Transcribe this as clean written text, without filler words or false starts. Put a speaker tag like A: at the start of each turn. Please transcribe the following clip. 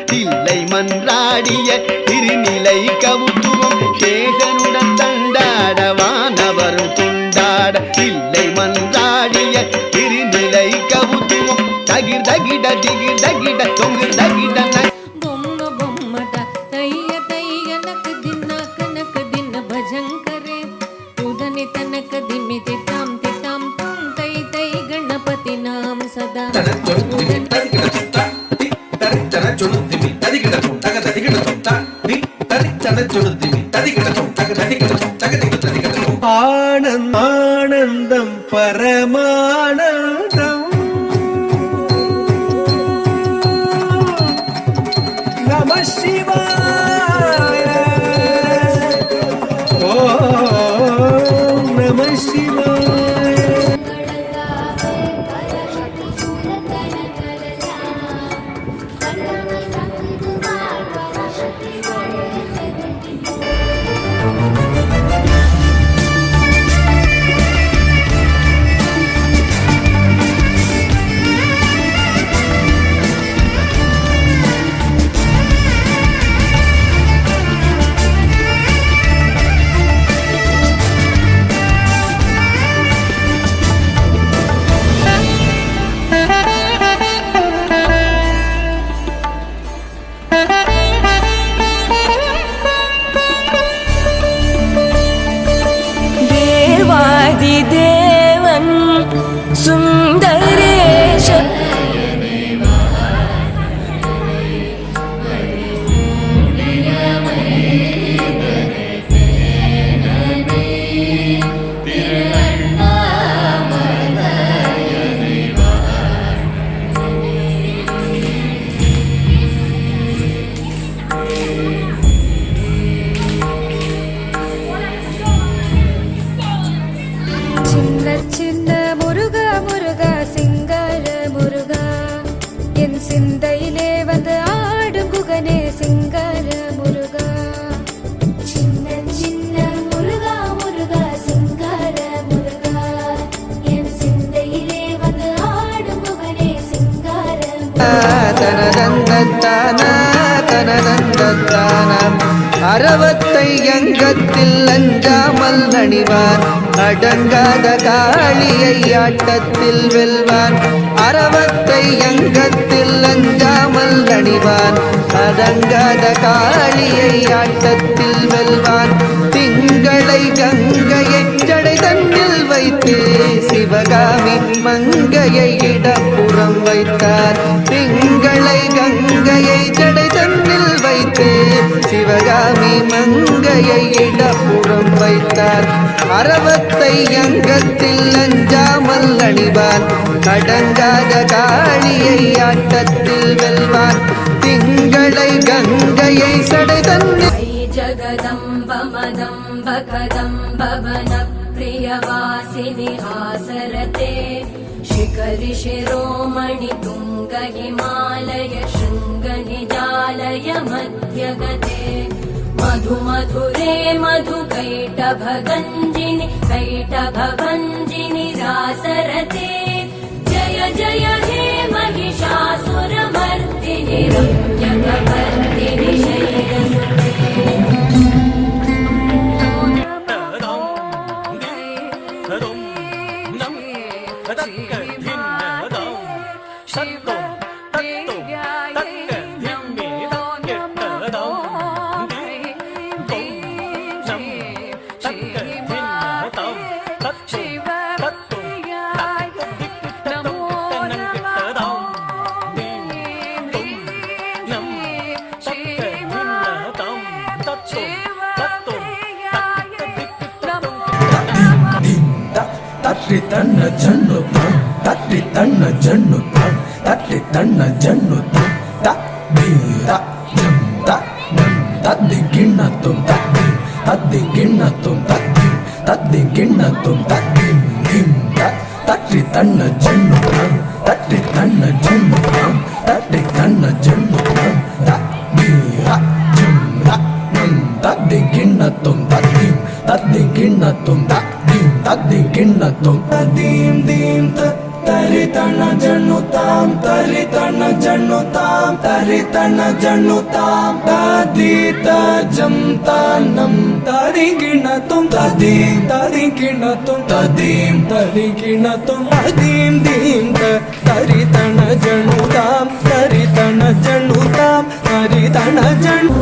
A: தில்லை மன்றாடிய திருநிலை கவுத்துவம் சேஷனுடன் தண்டாட வானவரும் கொண்டாட தில்லை மன்றாடிய திருநிலை கவுத்துவம் தகிர் தகிட திகிர் தகிட தொங்கு தகிட
B: బొమ్మ బొమ్మట తయ్య తయ్య నక దిన్న కనక దిన్న భజంకరే ఉదని తనక దిమి తితాం తితాం తుం తై తై గణపతి నామ సదా
C: ஆனந்தம் பரமானந்தம் நம சிவாய ஓம் நம சிவாய
B: தேவன் சுந்தரேஷ சின்ன சின்ன முருகா முருகா சிங்கார முருகா என் சிந்தையிலே வந்து ஆடும் குகனே சிங்கார முருகா சின்ன சின்ன முருகா முருகா சிங்கார முருகா என் சிந்தையிலே வந்து ஆடும் குகனே சிங்கார
C: அறவத்தை அங்கத்தில் அஞ்சாமல் நணிவான் அடங்காத காளியை ஆட்டத்தில் வெல்வான் அறவத்தை அங்கத்தில் அஞ்சாமல் நணிவான் அடங்காத காளியை ஆட்டத்தில் வெல்வான் திங்களை கங்கையை ஜடை தன்னில் வைத்து சிவகாமி மங்கையை இடப்புறம் வைத்தார் திங்களை கங்கையை ஜடை தன்னில் வைத்து சிவகாமி மங்கையை இடப்புறம் வைத்தார் அறவத்தை அங்கத்தில் அஞ்சாமல் அணிவான் அடங்காத காளியை ஆட்டத்தில் வெல்வான் திங்களை கங்கையை சடை தன்னில்
B: ஜகதம்ப மதம்ப கதம்ப வன பிரியவாசினி ஆசரதே शिखरि शिरोमणि तुंग हिमालय शृंग निजालय मध्यगते मधु मधुरे मधु कैटभगञ्जिनि रासरते जय जय हे महिषासुरमर्दिनि रम्यकबर
D: ತಟ್ಟಿ ತನ್ನ ಜಣ್ಣು ತಟ್ಟಿ ತನ್ನ ಜಣ್ಣು ತಟ್ಟಿ ತನ್ನ ಜಣ್ಣು ತೀರ ಜಂ ತದ್ದಿ ಗಿಣ್ಣ ತುಂ ತದ್ದಿ ಗಿಣ್ಣ ತುಂ ತದ್ದಿ ಗಿಣ್ಣ ತುಂ ತಟ್ಟಿ ತನ್ನ ಜಣ್ಣು ತಟ್ಟಿ ತನ್ನ ಜಣ್ಣು ತಟ್ಟಿ ತನ್ನ ಜಣ್ಣು ತೀರ ಜಂ ತದ್ದಿ ಗಿಣ್ಣ ತುಂ ತದ್ದಿ ಗಿಣ್ಣ ತುಂ ತದ್ದಿ ಗಿಣ್ಣ ತುಂ ದೀಂ ದೀಂ ತರಿ ತಣ್ಣ ಜಣ್ಣು ತಾಂ ತರಿ ತಣ್ಣ ಜಣ್ಣು ತಾಂ ತರಿ ತಣ್ಣ ಜಣ್ಣು ತಾಂ ತದಿ ತಜಂ ತಾನಂ ತರಿ ಗಿಣ್ಣ ತುಂ ತದೀಂ ತರಿ ಗಿಣ್ಣ ತುಂ ತದೀಂ ತರಿ ಗಿಣ್ಣ ತುಂ ತದೀಂ ದೀಂ ತರಿ ತಣ್ಣ ಜಣ್ಣು ತಾಂ ತರಿ ತಣ್ಣ ಜಣ್ಣು ತಾಂ ತರಿ ತಣ್ಣ ಜಣ್ಣು